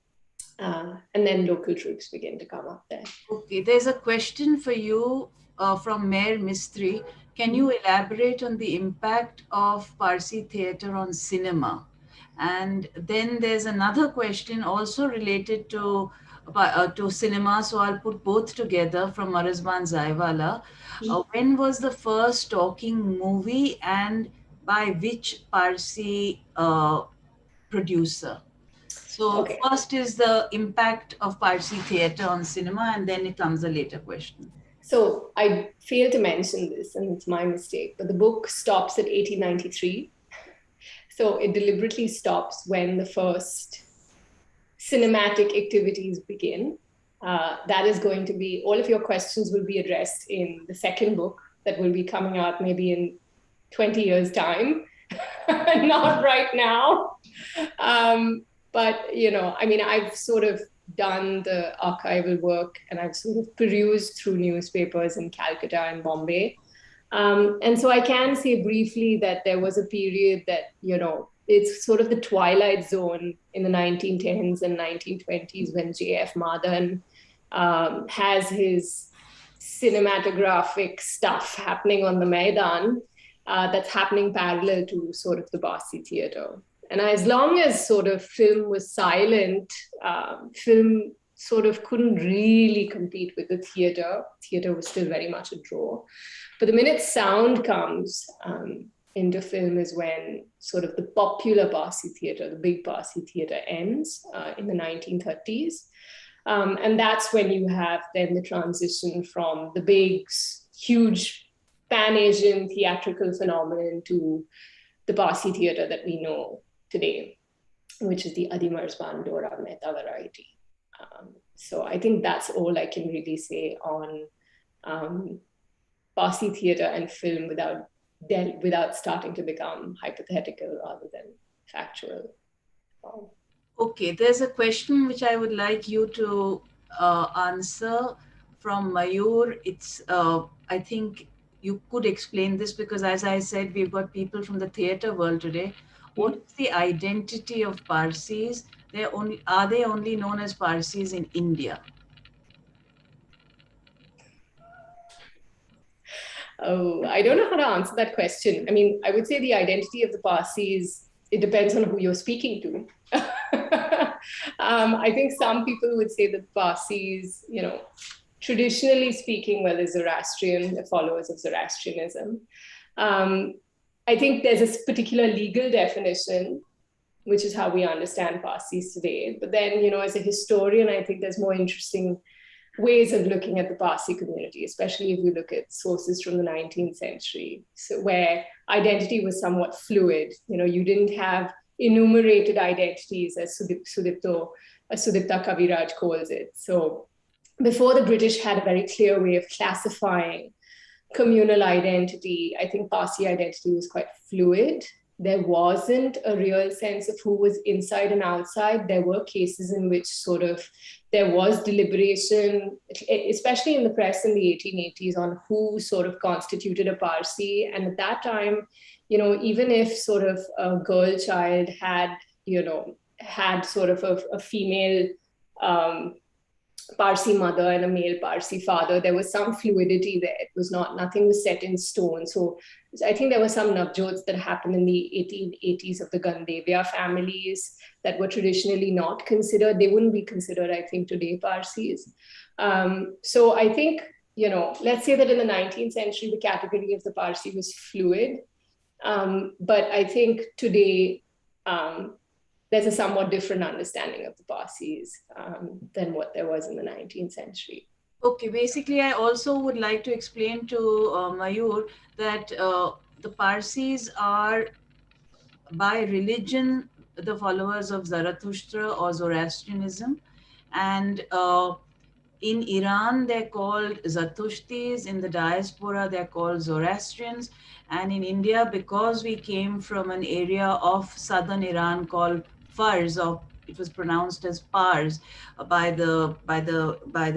And then local troops begin to come up there. Okay, there's a question for you from Mayor Mistry. Can you elaborate on the impact of Parsi theatre on cinema? And then there's another question also related to cinema, so I'll put both together from Marazban Zaiwala. When was the first talking movie and by which Parsi producer? So Okay. first is the impact of Parsi theatre on cinema, and then it comes a later question. So I failed to mention this, and it's my mistake, but the book stops at 1893. So it deliberately stops when the first cinematic activities begin. That is going to be, all of your questions will be addressed in the second book that will be coming out maybe in 20 years' time, not right now. But, you know, I mean, I've sort of done the archival work and I've sort of perused through newspapers in Calcutta and Bombay. And so I can say briefly that there was a period that, you know, it's sort of the twilight zone in the 1910s and 1920s when J.F. Madan has his cinematographic stuff happening on the Maidan that's happening parallel to sort of the Parsi theatre. And as long as sort of film was silent, film sort of couldn't really compete with the theatre. Theatre was still very much a draw. But the minute sound comes into film is when sort of the popular Parsi theatre, the big Parsi theatre ends in the 1930s. And that's when you have then the transition from the big, huge pan-Asian theatrical phenomenon to the Parsi theatre that we know today, which is the Adi Marzban Dora Mehta variety. So I think that's all I can really say on Parsi theatre and film without starting to become hypothetical rather than factual. Okay, there's a question which I would like you to answer from Mayur. It's, I think you could explain this because as I said, we've got people from the theatre world today. What is the identity of Parsis? Are they only known as Parsis in India? Oh, I don't know how to answer that question. I mean, I would say the identity of the Parsis, it depends on who you're speaking to. I think some people would say that Parsis, you know, traditionally speaking, well, they're Zoroastrian, they're followers of Zoroastrianism. I think there's a particular legal definition, which is how we understand Parsis today. But then, you know, as a historian, I think there's more interesting ways of looking at the Parsi community, especially if you look at sources from the 19th century, so where identity was somewhat fluid. You know, you didn't have enumerated identities as Sudipta Kaviraj calls it. So before the British had a very clear way of classifying communal identity, I think Parsi identity was quite fluid. There wasn't a real sense of who was inside and outside. There were cases in which sort of there was deliberation, especially in the press in the 1880s, on who sort of constituted a Parsi. And at that time, you know, even if sort of a girl child had, you know, had sort of a female Parsi mother and a male Parsi father, there was some fluidity there. It was nothing was set in stone. So I think there were some navjots that happened in the 1880s of the Gandevia families that were traditionally not considered. They wouldn't be considered, I think, today Parsis. So I think, you know, let's say that in the 19th century, the category of the Parsi was fluid. But I think today, there's a somewhat different understanding of the Parsis than what there was in the 19th century. Okay, basically, I also would like to explain to Mayur that the Parsis are by religion the followers of Zarathustra or Zoroastrianism, and In Iran, they're called Zatushtis. In the diaspora, they're called Zoroastrians. And in India, because we came from an area of southern Iran called Fars, or it was pronounced as Pars by the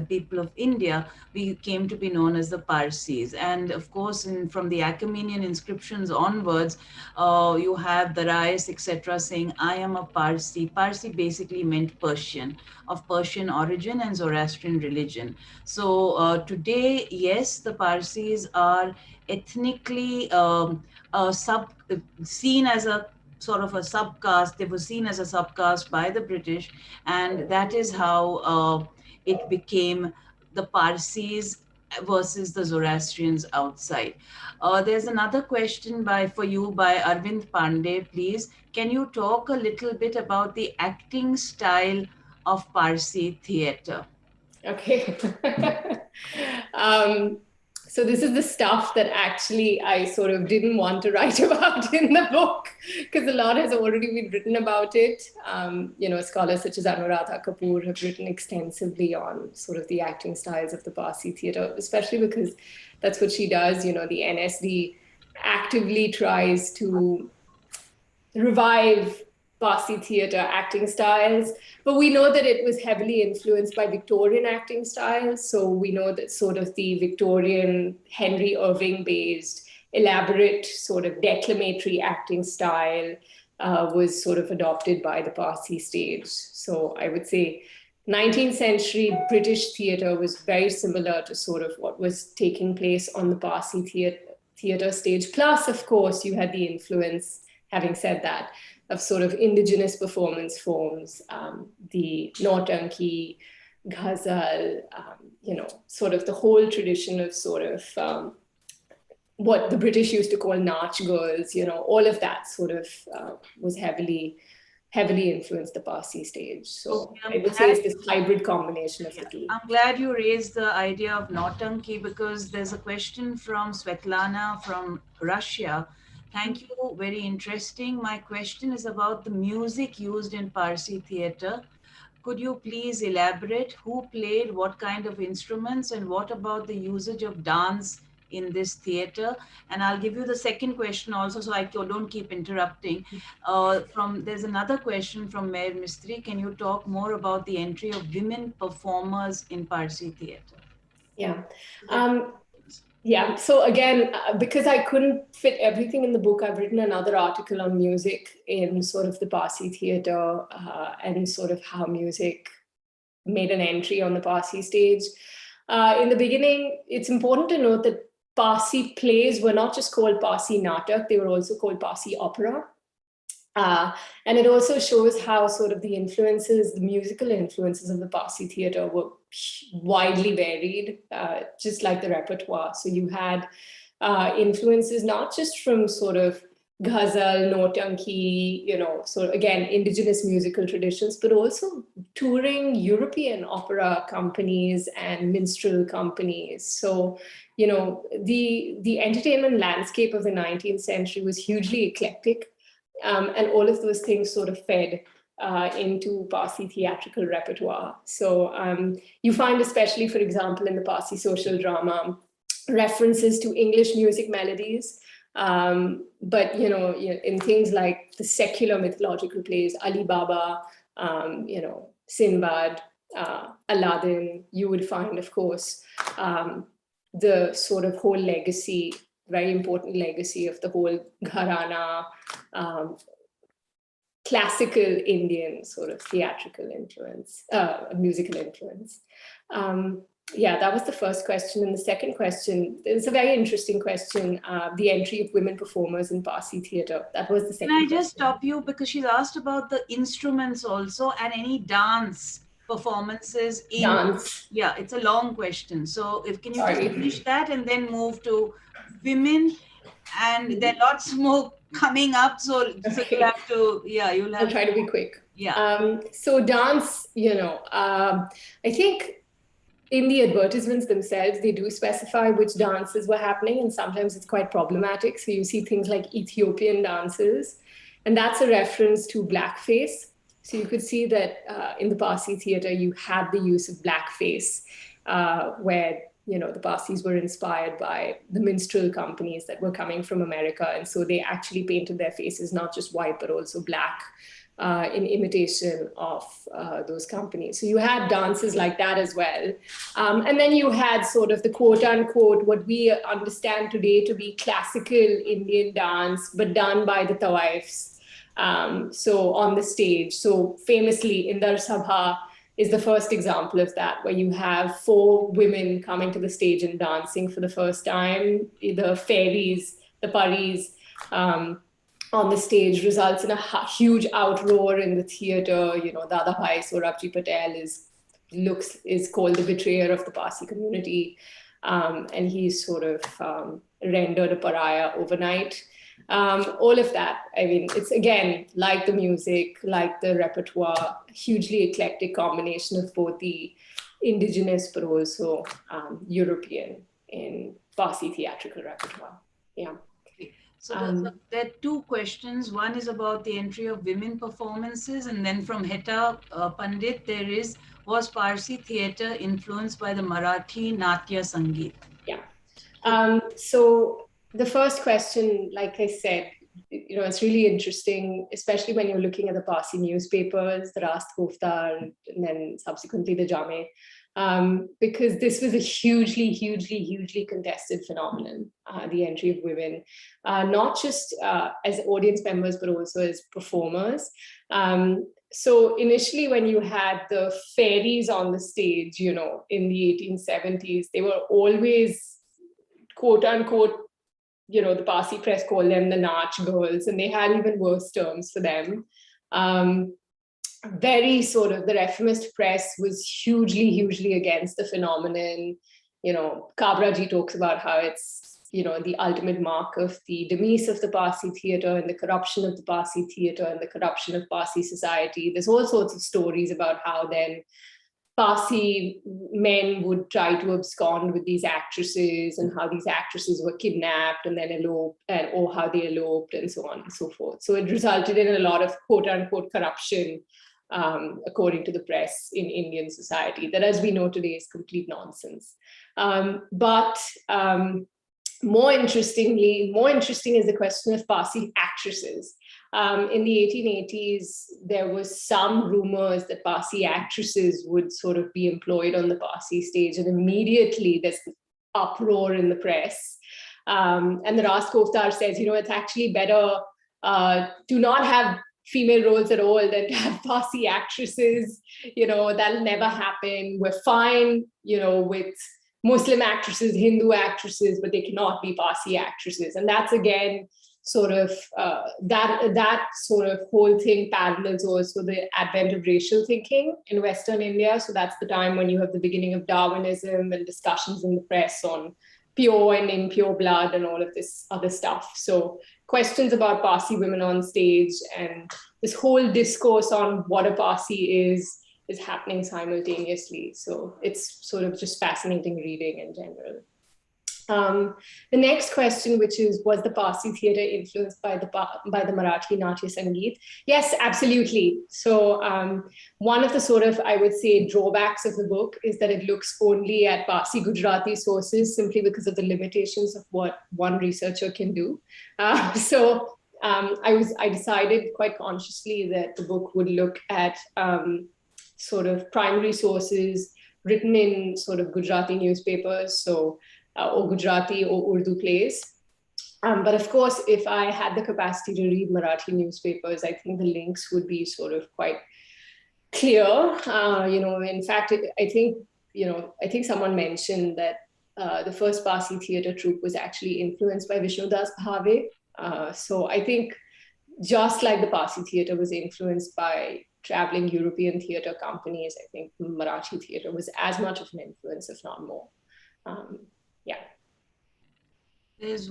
people of India, we came to be known as the Parsis. And of course, from the Achaemenian inscriptions onwards, you have the Rais, etc., saying, "I am a Parsi." Parsi basically meant Persian, of Persian origin and Zoroastrian religion. So today, yes, the Parsis are ethnically seen as a sort of a subcaste. They were seen as a subcaste by the British, and that is how it became the Parsis versus the Zoroastrians outside. There's another question for you by Arvind Pandey, please. Can you talk a little bit about the acting style of Parsi theatre? Okay. So this is the stuff that actually I sort of didn't want to write about in the book, because a lot has already been written about it. Scholars such as Anuradha Kapoor have written extensively on sort of the acting styles of the Parsi theatre, especially because that's what she does. The NSD actively tries to revive Parsi theatre acting styles. But we know that it was heavily influenced by Victorian acting styles. So we know that sort of the Victorian Henry Irving based elaborate sort of declamatory acting style was sort of adopted by the Parsi stage. So I would say 19th century British theatre was very similar to sort of what was taking place on the Parsi theatre stage. Plus, of course, you had the influence, having said that, of sort of indigenous performance forms, the Nautanki, Ghazal, sort of the whole tradition of sort of what the British used to call Nach girls, all of that sort of was heavily influenced the Parsi stage. So Okay, I would say it's this hybrid combination of the two. I'm glad you raised the idea of Nautanki, because there's a question from Svetlana from Russia. Thank you, very interesting. My question is about the music used in Parsi theatre. Could you please elaborate who played what kind of instruments, and what about the usage of dance in this theatre? And I'll give you the second question also, so I don't keep interrupting. There's another question from Mayor Mistry. Can you talk more about the entry of women performers in Parsi theatre? Yeah. Yeah. So again, because I couldn't fit everything in the book, I've written another article on music in sort of the Parsi theatre and sort of how music made an entry on the Parsi stage. In the beginning, it's important to note that Parsi plays were not just called Parsi Natak, they were also called Parsi opera. And it also shows how sort of the musical influences of the Parsi theatre were widely varied, just like the repertoire. So you had influences not just from sort of Ghazal, Nautanki, sort of, again, indigenous musical traditions, but also touring European opera companies and minstrel companies. So, the entertainment landscape of the 19th century was hugely eclectic. And all of those things sort of fed into Parsi theatrical repertoire. So you find, especially, for example, in the Parsi social drama, references to English music melodies. But, in things like the secular mythological plays, Ali Baba, Sinbad, Aladdin, you would find, of course, the sort of whole legacy, very important legacy of the whole Gharana, classical Indian sort of theatrical influence, musical influence. That was the first question. And the second question, it's a very interesting question, the entry of women performers in Parsi theatre. That was the second question. Can I just stop you, because she's asked about the instruments also, and any dance performances in dance. Yeah, it's a long question. So can you just finish that and then move to women? And there are lots more coming up, so you'll have to, I'll try to be quick. Yeah. So dance, I think in the advertisements themselves, they do specify which dances were happening, and sometimes it's quite problematic. So you see things like Ethiopian dances, and that's a reference to blackface. So you could see that in the Parsi theatre, you had the use of blackface. where the Parsis were inspired by the minstrel companies that were coming from America. And so they actually painted their faces not just white, but also black in imitation of those companies. So you had dances like that as well. And then you had sort of the quote unquote, what we understand today to be classical Indian dance, but done by the tawaifs. So on the stage. So famously, Indar Sabha is the first example of that, where you have 4 women coming to the stage and dancing for the first time. The fairies, the Paris, on the stage results in a huge outroar in the theater. Dada Bhai Sorabji Patel is called the betrayer of the Parsi community, and he's sort of rendered a pariah overnight. All of that, I mean, it's again, like the music, like the repertoire, hugely eclectic combination of both the indigenous but also European in Parsi theatrical repertoire. Yeah. So there are 2 questions. One is about the entry of women performances, and then from Heta Pandit, was Parsi theatre influenced by the Marathi Nathya Sangeet? Yeah. So the first question, like I said, it's really interesting, especially when you're looking at the Parsi newspapers, the Rast Koftar, and then subsequently the Jame. Because this was a hugely contested phenomenon, the entry of women, not just as audience members, but also as performers. So initially, when you had the fairies on the stage, in the 1870s, they were always, quote unquote, the Parsi press called them the Nach girls, and they had even worse terms for them. Very sort of, the Reformist press was hugely against the phenomenon. Kabraji talks about how it's, the ultimate mark of the demise of the Parsi theatre and the corruption of the Parsi theatre and the corruption of Parsi society. There's all sorts of stories about how then Parsi men would try to abscond with these actresses, and how these actresses were kidnapped and then eloped, or how they eloped, and so on and so forth. So it resulted in a lot of quote unquote corruption, according to the press, in Indian society, that, as we know today, is complete nonsense. But more interesting is the question of Parsi actresses. In the 1880s, there was some rumors that Parsi actresses would sort of be employed on the Parsi stage, and immediately there's uproar in the press. And the Rast Koftar says, it's actually better to not have female roles at all than to have Parsi actresses. That'll never happen. We're fine, with Muslim actresses, Hindu actresses, but they cannot be Parsi actresses. And that's, again, sort of that sort of whole thing parallels also the advent of racial thinking in Western India. So that's the time when you have the beginning of Darwinism and discussions in the press on pure and impure blood and all of this other stuff. So questions about Parsi women on stage and this whole discourse on what a Parsi is happening simultaneously. So it's sort of just fascinating reading in general. The next question, which is, was the Parsi theatre influenced by the Marathi Natya Sangeet? Yes, absolutely. So one of the sort of, I would say, drawbacks of the book is that it looks only at Parsi Gujarati sources, simply because of the limitations of what one researcher can do. So I decided quite consciously that the book would look at sort of primary sources written in sort of Gujarati newspapers, so or Gujarati or Urdu plays. But of course, if I had the capacity to read Marathi newspapers, I think the links would be sort of quite clear. In fact, I think someone mentioned that the first Parsi theatre troupe was actually influenced by Vishnudas Bhave. So I think just like the Parsi theatre was influenced by traveling European theatre companies, I think Marathi theatre was as much of an influence, if not more. Yeah. There's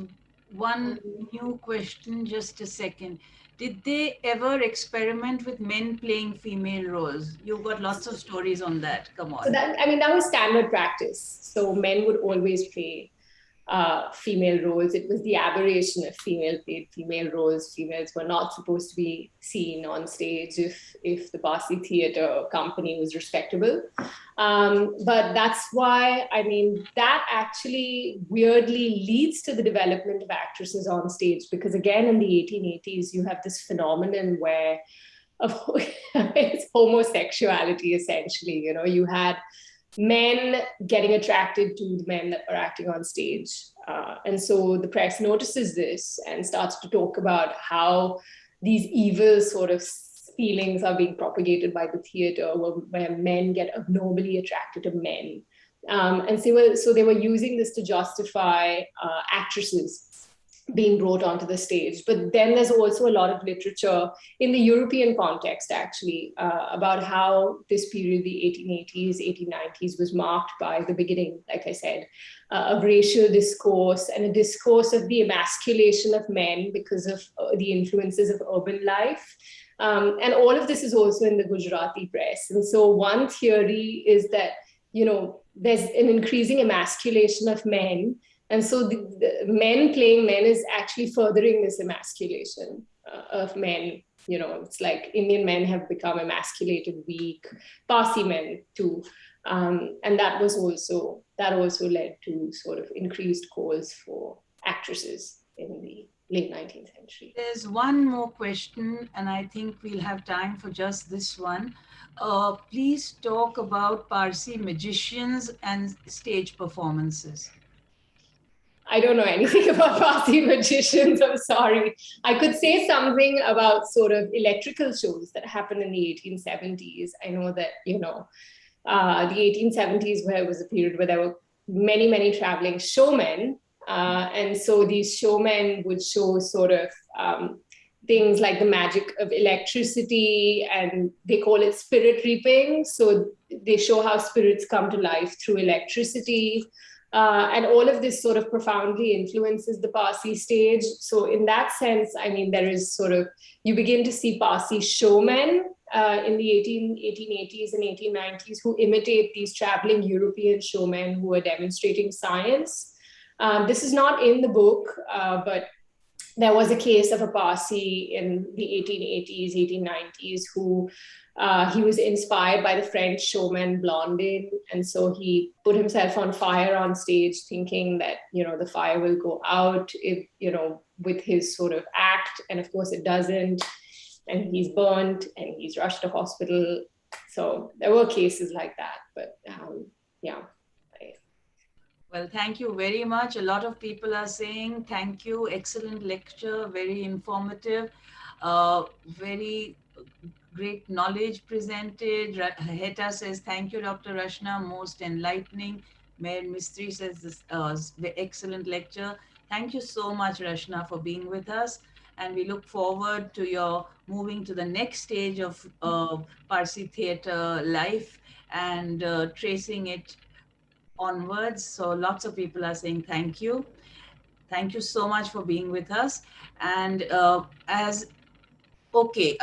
one new question, just a second. Did they ever experiment with men playing female roles? You've got lots of stories on that. Come on. So that was standard practice. So men would always play female roles. It was the aberration of female played female roles. Females were not supposed to be seen on stage if the Parsi theatre company was respectable. But that's why, I mean, that actually weirdly leads to the development of actresses on stage, because again, in the 1880s, you have this phenomenon where it's homosexuality, essentially. You know, you had men getting attracted to the men that were acting on stage. And so the press notices this and starts to talk about how these evil sort of feelings are being propagated by the theater, where men get abnormally attracted to men. And so they were using this to justify actresses being brought onto the stage. But then there's also a lot of literature in the European context, actually, about how this period, the 1880s, 1890s, was marked by the beginning, like I said, of racial discourse and a discourse of the emasculation of men because of the influences of urban life. And all of this is also in the Gujarati press. And so one theory is that, you know, there's an increasing emasculation of men. And so the men playing men is actually furthering this emasculation of men. You know, it's like Indian men have become emasculated, weak, Parsi men too. And that also led to sort of increased calls for actresses in the late 19th century. There's one more question, and I think we'll have time for just this one. Please talk about Parsi magicians and stage performances. I don't know anything about Parsi magicians, I'm sorry. I could say something about sort of electrical shows that happened in the 1870s. I know that, you know, the 1870s where it was a period where there were many, many traveling showmen. And so these showmen would show sort of things like the magic of electricity, and they call it spirit reaping. So they show how spirits come to life through electricity. And all of this sort of profoundly influences the Parsi stage. So in that sense, I mean, there is sort of, you begin to see Parsi showmen in the 1880s and 1890s who imitate these traveling European showmen who are demonstrating science. This is not in the book, but there was a case of a Parsi in the 1880s, 1890s, who he was inspired by the French showman Blondin. And so he put himself on fire on stage thinking that, you know, the fire will go out if, you know, with his sort of act. And of course it doesn't. And he's burnt and he's rushed to hospital. So there were cases like that, but yeah. Well, thank you very much. A lot of people are saying thank you. Excellent lecture, very informative, very great knowledge presented. Heta says, thank you, Dr. Rashna, most enlightening. Mayor Mistry says, this excellent lecture. Thank you so much, Rashna, for being with us. And we look forward to your moving to the next stage of Parsi theatre life and tracing it onwards. So lots of people are saying thank you. Thank you so much for being with us. And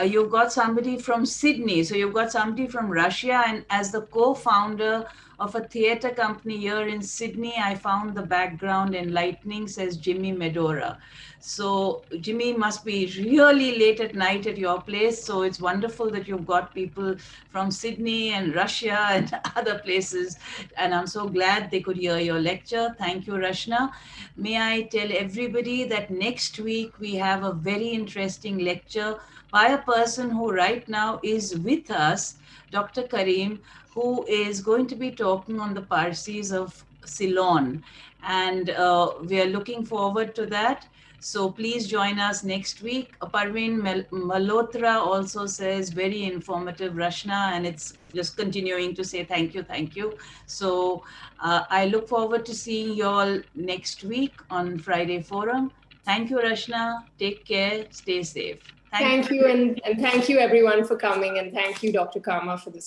you've got somebody from Sydney. So you've got somebody from Russia, and as the co-founder of a theatre company here in Sydney, I found the background enlightening, says Jimmy Medora. So Jimmy must be really late at night at your place. So it's wonderful that you've got people from Sydney and Russia and other places. And I'm so glad they could hear your lecture. Thank you, Rashna. May I tell everybody that next week we have a very interesting lecture by a person who right now is with us, Dr. Karim, who is going to be talking on the Parsis of Ceylon. And we are looking forward to that. So please join us next week. Parveen Malhotra also says, very informative, Rashna, and it's just continuing to say thank you, thank you. So I look forward to seeing you all next week on Friday Forum. Thank you, Rashna. Take care. Stay safe. Thank you. And thank you, everyone, for coming. And thank you, Dr. Kama, for this